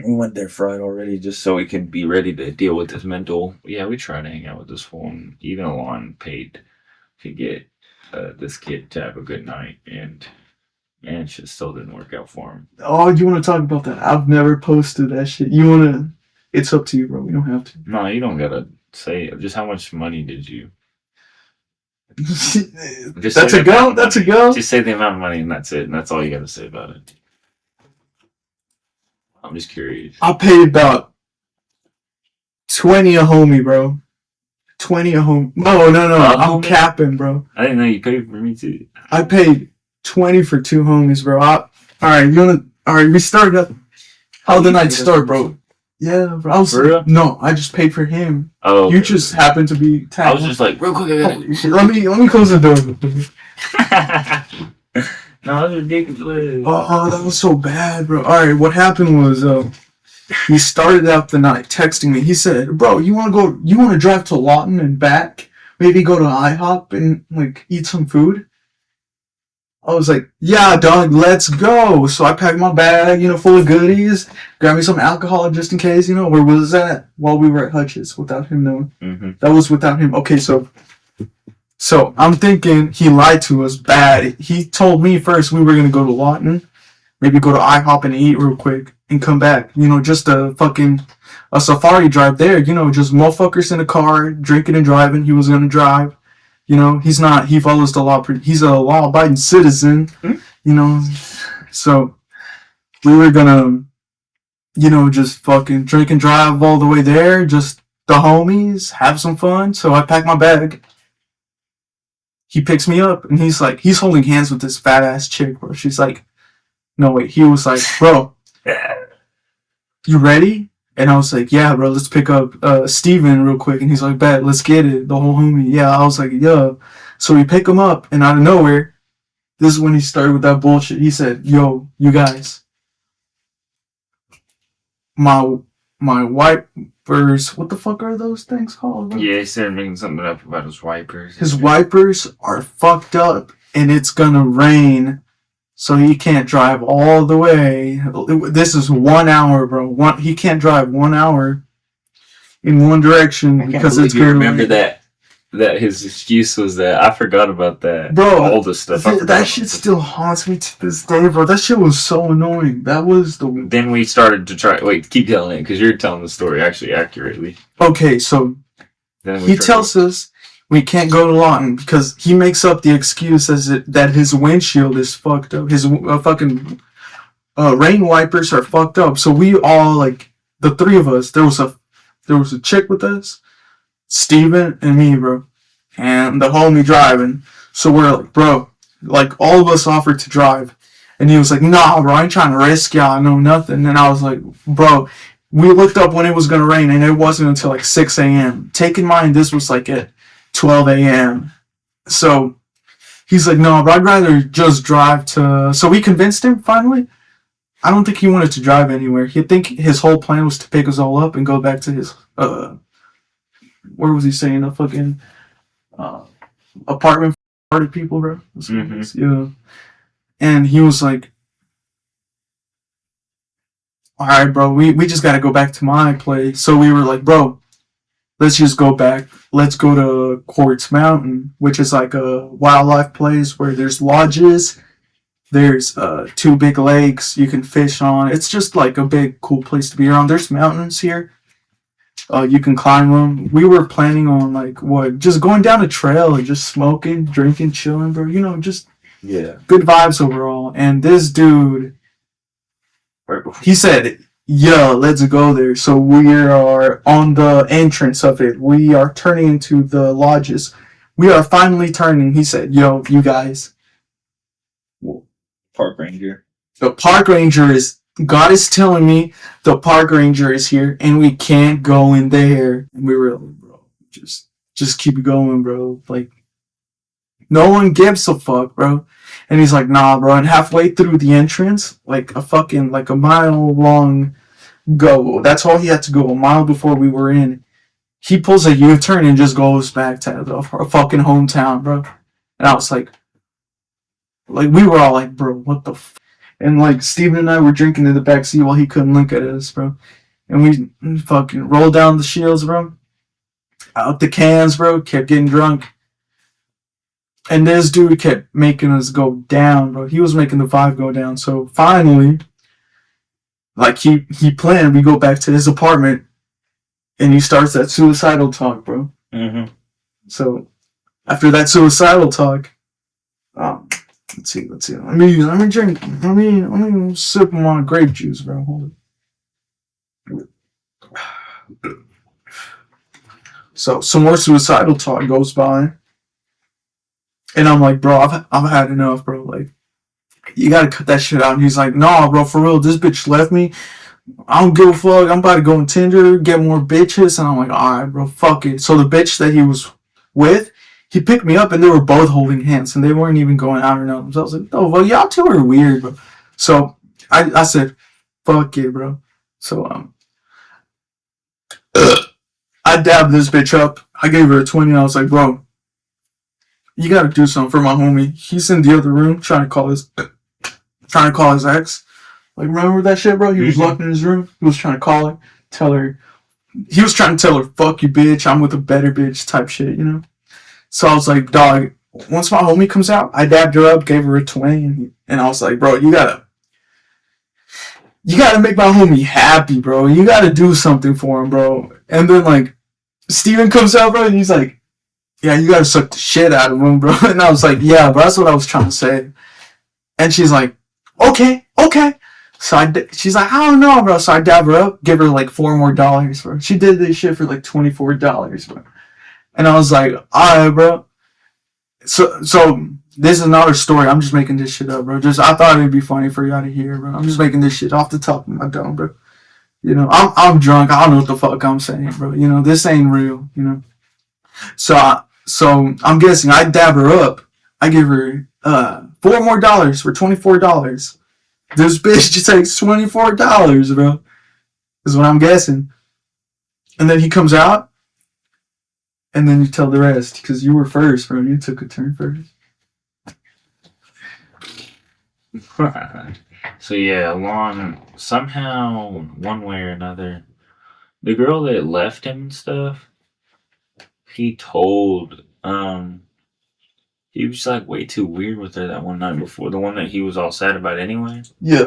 We went there fried already just so we can be ready to deal with this mental. Yeah, we tried to hang out with this fool, and even Alon paid to get this kid to have a good night, and man, it just still didn't work out for him. Oh, you want to talk about that? I've never posted that shit. You want to? It's up to you, bro. We don't have to. No, you don't gotta say just how much money did you. That's a go. That's a go. Just say the amount of money, and that's it. And that's all you gotta say about it. I'm just curious. I paid about 20 a homie, bro. 20 a homie. No. I'm capping, bro. I didn't know you paid for me too. I paid 20 for 2 homies, bro. All right, we started up. How the night start, bro? Yeah, bro. No, I just paid for him. Oh, okay. You just happened to be tagged. I was just like, real quick, I got it. Let me close the door. No, that's ridiculous. Oh, that was so bad, bro. All right, what happened was, he started out the night texting me. He said, "Bro, you want to drive to Lawton and back? Maybe go to IHOP and like eat some food?" I was like, "Yeah, dog, let's go." So I packed my bag, full of goodies, grabbed me some alcohol just in case, where was that? While we were at Hutch's without him knowing. Mm-hmm. That was without him. Okay, so I'm thinking he lied to us bad. He told me first we were going to go to Lawton, maybe go to IHOP and eat real quick and come back. Just a safari drive there, just motherfuckers in a car, drinking and driving. He was going to drive. He follows the law. He's a law-abiding citizen, So we were gonna, just fucking drink and drive all the way there, just the homies, have some fun. So I packed my bag. He picks me up and he's holding hands with this fat ass chick, bro. She's like, no, wait. He was like, bro, you ready? And I was like, yeah, bro, let's pick up Steven real quick. And he's like, bet, let's get it. The whole homie. Yeah, I was like, yeah. So we pick him up, and out of nowhere, this is when he started with that bullshit. He said, yo, you guys, my wipers, what the fuck are those things called? Bro? Yeah, he started making something up about his wipers. His wipers are fucked up, and it's gonna rain. So he can't drive all the way. This is 1 hour, bro. He can't drive 1 hour in one direction because it's going to remember that his excuse was that. I forgot about that. Bro, all the stuff. That shit still haunts me to this day, bro. That shit was so annoying. That was the... Then we started to try... Wait, keep telling it because you're telling the story actually accurately. Okay, so he tells us we can't go to Lawton because he makes up the excuse that his windshield is fucked up. His fucking rain wipers are fucked up. So we all, like, the three of us, there was a chick with us, Steven and me, bro, and the homie driving. So we're like, bro, like, all of us offered to drive. And he was like, nah, bro, I ain't trying to risk y'all. I know nothing. And I was like, bro, we looked up when it was going to rain, and it wasn't until like 6 a.m. Take in mind, this was like at 12 a.m. So he's like, no, but I'd rather just drive to... So we convinced him, finally. I don't think he wanted to drive anywhere. He think his whole plan was to pick us all up and go back to his... where was he saying? A fucking apartment for party people, bro. Mm-hmm. Yeah. And he was like, all right, bro, we just got to go back to my place. So we were like, bro, let's just go back. Let's go to Quartz Mountain, which is like a wildlife place where there's lodges. There's 2 big lakes you can fish on. It's just like a big, cool place to be around. There's mountains here. You can climb them. We were planning on just going down a trail and just smoking, drinking, chilling, bro. Just good vibes overall. And this dude, he said, yeah, let's go there. So we are on the entrance of it. We are turning into the lodges. We are finally turning. He said, yo, you guys. Park ranger. The park ranger is... God is telling me the park ranger is here and we can't go in there. And we were like, bro, just keep going, bro. Like, no one gives a fuck, bro. And he's like, nah, bro. And halfway through the entrance, like a mile long go. That's all he had to go, a mile before we were in. He pulls a U-turn and just goes back to the fucking hometown, bro. And I was like we were all like, bro, what the f-? And like Steven and I were drinking in the back seat while he couldn't look at us, bro. And we fucking rolled down the shields, bro. Out the cans, bro. Kept getting drunk. And this dude kept making us go down, bro. He was making the vibe go down. So finally, like he planned, we go back to his apartment, and he starts that suicidal talk, bro. Mm-hmm. So after that suicidal talk, um, let's see. Let me drink. Let me sip on my grape juice, bro. Hold it. So some more suicidal talk goes by, and I'm like, bro, I've had enough, bro. Like, you gotta cut that shit out. And he's like, nah, bro, for real, this bitch left me. I don't give a fuck. I'm about to go on Tinder, get more bitches. And I'm like, alright, bro, fuck it. So the bitch that he was with, he picked me up and they were both holding hands and they weren't even going out or nothing. So I was like, oh, well, y'all two are weird, bro. So I said, fuck it, bro. So, I dabbed this bitch up. I gave her a 20. I was like, bro, you gotta do something for my homie. He's in the other room trying to call his ex. Like, remember that shit, bro? He was locked in his room. He was trying to call her, tell her. He was trying to tell her, fuck you, bitch. I'm with a better bitch type shit, you know? So I was like, dog, once my homie comes out, I dabbed her up, gave her a 20. And I was like, bro, you gotta make my homie happy, bro. You gotta do something for him, bro. And then, like, Steven comes out, bro, and he's like, yeah, you gotta suck the shit out of him, bro. And I was like, yeah, bro, that's what I was trying to say. And she's like, okay. So she's like, I don't know, bro. So I dab her up, give her like $4 more, bro. She did this shit for like $24, bro. And I was like, alright, bro. So this is another story. I'm just making this shit up, bro. I thought it'd be funny for y'all to hear, bro. I'm just making this shit off the top of my dome, bro. You know, I'm drunk. I don't know what the fuck I'm saying, bro. You know, this ain't real, you know. So I'm guessing I dab her up. I give her $4 more for $24. This bitch just takes $24, bro. Is what I'm guessing. And then he comes out, and then you tell the rest because you were first, bro. You took a turn first. So yeah, somehow, one way or another, the girl that left him and stuff, he told he was like way too weird with her that one night before, the one that he was all sad about anyway. Yeah.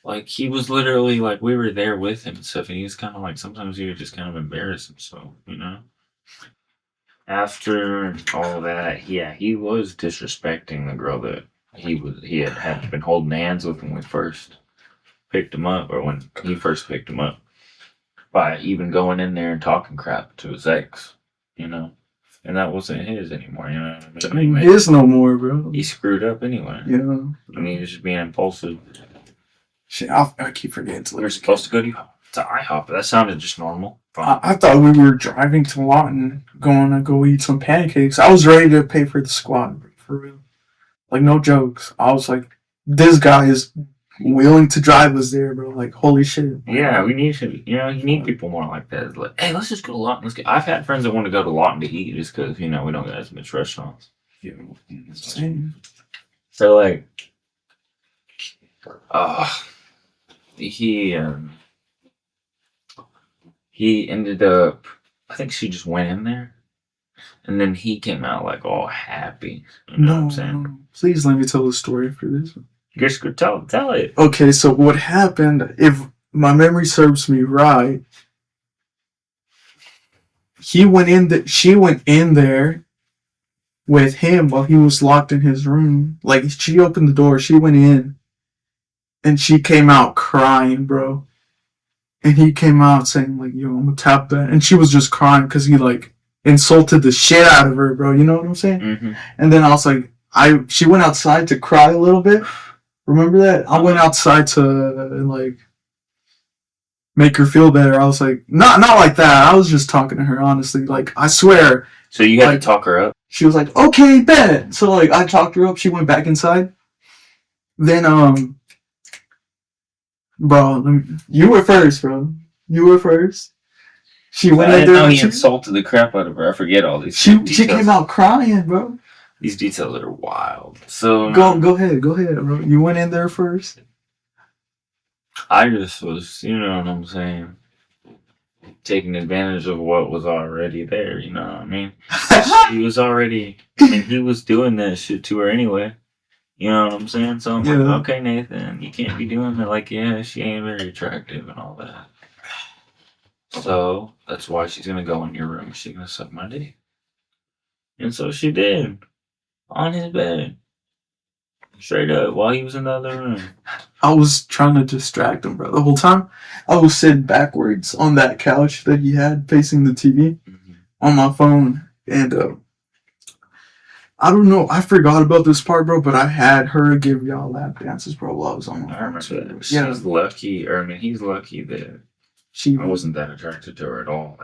Like, he was literally like, we were there with him and stuff, and he was kind of like, sometimes he would just kind of embarrass himself, you know? After all that, yeah, he was disrespecting the girl that he had been holding hands with when we first picked him up, or when he first picked him up, by even going in there and talking crap to his ex, you know? And that wasn't his anymore, you know what I mean? His no more, bro. He screwed up anyway. Yeah. I mean, he was just being impulsive. Shit, I keep forgetting to. We were supposed to go to IHOP, but that sounded just normal. I thought we were driving to Lawton, going to go eat some pancakes. I was ready to pay for the squad, bro, for real. Like, no jokes. I was like, this guy is willing to drive us there, bro. Like, holy shit. Yeah, we need to, you need people more like that. It's like, hey, let's just go to Lawton. I've had friends that want to go to Lawton to eat just because, we don't got as much restaurants. Yeah, insane. So, like, he ended up, I think she just went in there, and then he came out like all happy. You know what I'm saying? No. Please let me tell the story after this. Just go tell it. Okay, so what happened, if my memory serves me right, she went in there with him while he was locked in his room. Like, she opened the door, she went in, and she came out crying, bro. And he came out saying, like, yo, I'm gonna tap that. And she was just crying because he, like, insulted the shit out of her, bro. You know what I'm saying? Mm-hmm. And then I was like, she went outside to cry a little bit. Remember that? I went outside to, like, make her feel better. I was like, not like that. I was just talking to her, honestly. Like, I swear. So you had to talk her up? She was like, okay, bet. So, like, I talked her up. She went back inside. Then, bro, you were first, bro. You were first. She went in there. He insulted the crap out of her. I forget all these. She came out crying, bro. These details are wild. So Go ahead, bro. You went in there first. I just was, you know what I'm saying, taking advantage of what was already there. You know what I mean? He was already. I mean, he was doing that shit to her anyway. You know what I'm saying? So I'm Yeah. like, okay, Nathan, you can't be doing that. Like, yeah, she ain't very attractive and all that. So that's why she's gonna go in your room. She's gonna suck my dick. And so she did on his bed, straight up, while he was in the other room. I was trying to distract him, bro. The whole time, I was sitting backwards on that couch that he had facing the TV on my phone, and I don't know. I forgot about this part, bro. But I had her give y'all lap dances, bro, while I was on my I phone. remember that. Yeah, She's lucky, or I mean, he's lucky that she. I wasn't that attracted to her at all.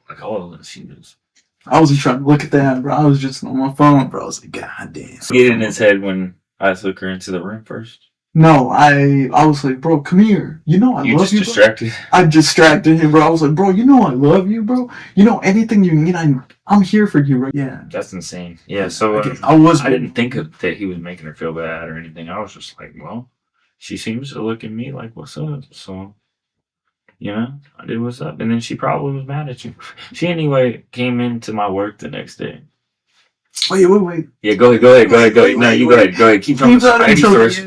Like, all of she was. I wasn't trying to look at that, bro. I was just on my phone, bro. I was like, God damn. Get in his head when I took her into the room first. No, I was like, bro, come here. You know I You love just you, bro. distracted. I distracted him, bro. I was like, bro, you know I love you, bro. You know anything you need, I'm here for you, right? Yeah. That's insane. Yeah, so Okay, I didn't think that he was making her feel bad or anything. I was just like, well, she seems to look at me like, what's up? So, you know, I did what's up. And then she probably was mad at you. She anyway came into my work the next day. Wait. Yeah, go ahead. No, you go ahead. Keep talking. I need first.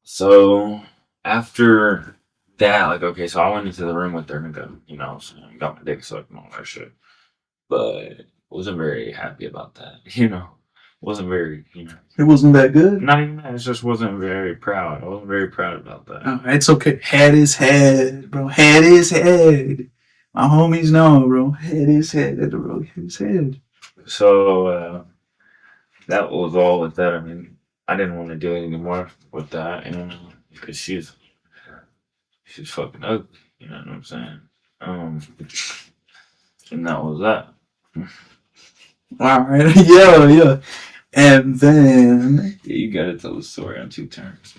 So after that, like, okay, so I went into the room with her and so I got my dick sucked and all that shit. But wasn't very happy about that, Wasn't very, It wasn't that good. Not even that. It just wasn't very proud. I wasn't very proud about that. Oh, it's okay. Head is head, bro. Head is head. My homies know, bro. Head is head, bro. Head is head. So that was all with that. I mean, I didn't want to do anything more with that, because she's fucking ugly. You know what I'm saying? And that was that. All right. Yeah. And then You gotta tell the story on 2 turns.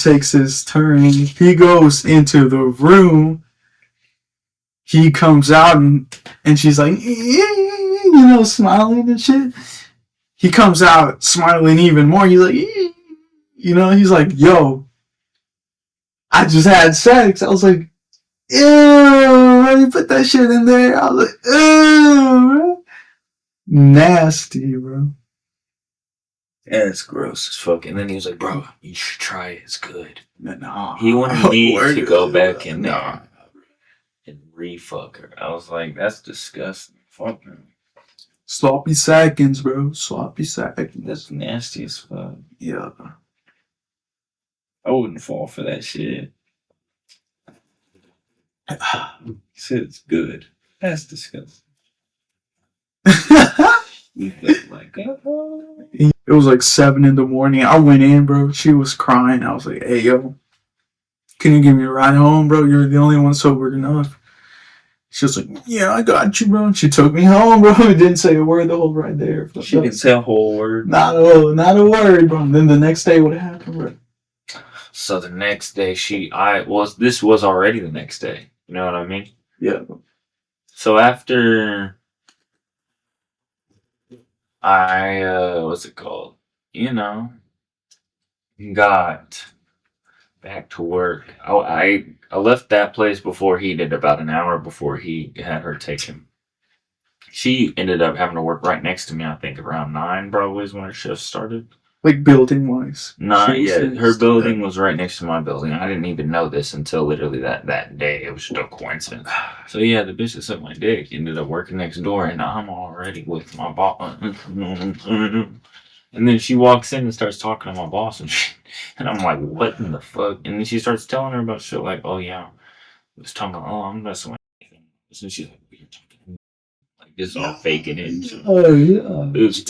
takes his turn. He goes into the room. He comes out and she's like, smiling and shit. He comes out smiling even more. He's like, he's like, yo, I just had sex. I was like, ew, you put that shit in there. I was like, ew, bro. Nasty, bro. Yeah, it's gross as fuck. And then he was like, bro, you should try it. It's good. Nah. He wanted me to go back in there and re-fuck her. I was like, that's disgusting. Fuck man. Sloppy seconds, bro. Sloppy seconds. That's nasty as fuck. Yeah. I wouldn't fall for that shit. He said it's good. That's disgusting. You felt like, It was like 7 a.m. I went in, bro. She was crying. I was like, hey, yo, can you give me a ride home, bro? You're the only one sober enough. She was like, yeah, I got you, bro. She took me home, bro. Didn't say a word the whole ride there. She didn't say a whole word. Not a word, bro. And then the next day, what happened, bro? So the next day, this was already the next day. You know what I mean? Yeah. So after what's it called? Got back to work. I left that place before he did, about an hour before he had her take him. She ended up having to work right next to me, I think around 9 probably is when her shift started. Like building wise. Not yet. Her building was right next to my building. I didn't even know this until literally that day. It was just a coincidence. So yeah, the bitch that sucked my dick ended up working next door, and I'm already with my boss. And then she walks in and starts talking to my boss and shit. And I'm like, what in the fuck? And then she starts telling her about shit like, oh yeah, I was talking about, I'm messing with you. So she's like, you're talking like this, all faking it. Oh yeah. It was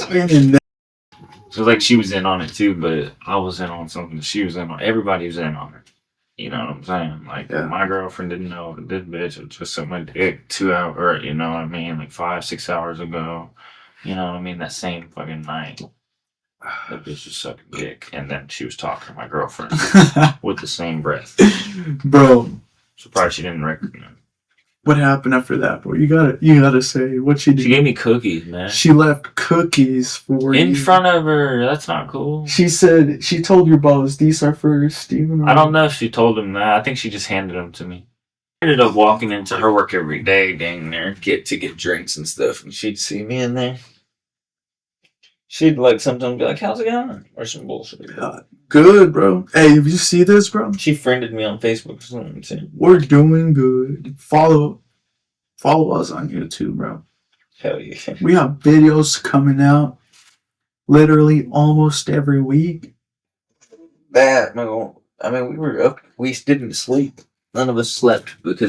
so like she was in on it too, but I was in on something she was in on. Everybody was in on it. You know what I'm saying? Like my girlfriend didn't know this bitch just sucked my dick 2 hours, you know what I mean? Like 5-6 hours ago. You know what I mean? That same fucking night. That bitch was sucking dick, and then she was talking to my girlfriend with the same breath. Bro. Surprised she didn't recognize. What happened after that, bro? You gotta say what she did. She gave me cookies, man. She left cookies for In you. front of her. That's not cool. She said she told your boss these are for Steven. I don't know if she told him that. I think she just handed them to me. I ended up walking into her work every day, dang there, get drinks and stuff, and she'd see me in there. She'd like sometimes be like, "How's it going?" or some bullshit. Good, bro. Hey, if you see this, bro, She friended me on Facebook or something too. we're doing good. Follow us on YouTube, bro. Hell yeah. We have videos coming out literally almost every week. That, no, I mean, we were up. We didn't sleep. None of us slept because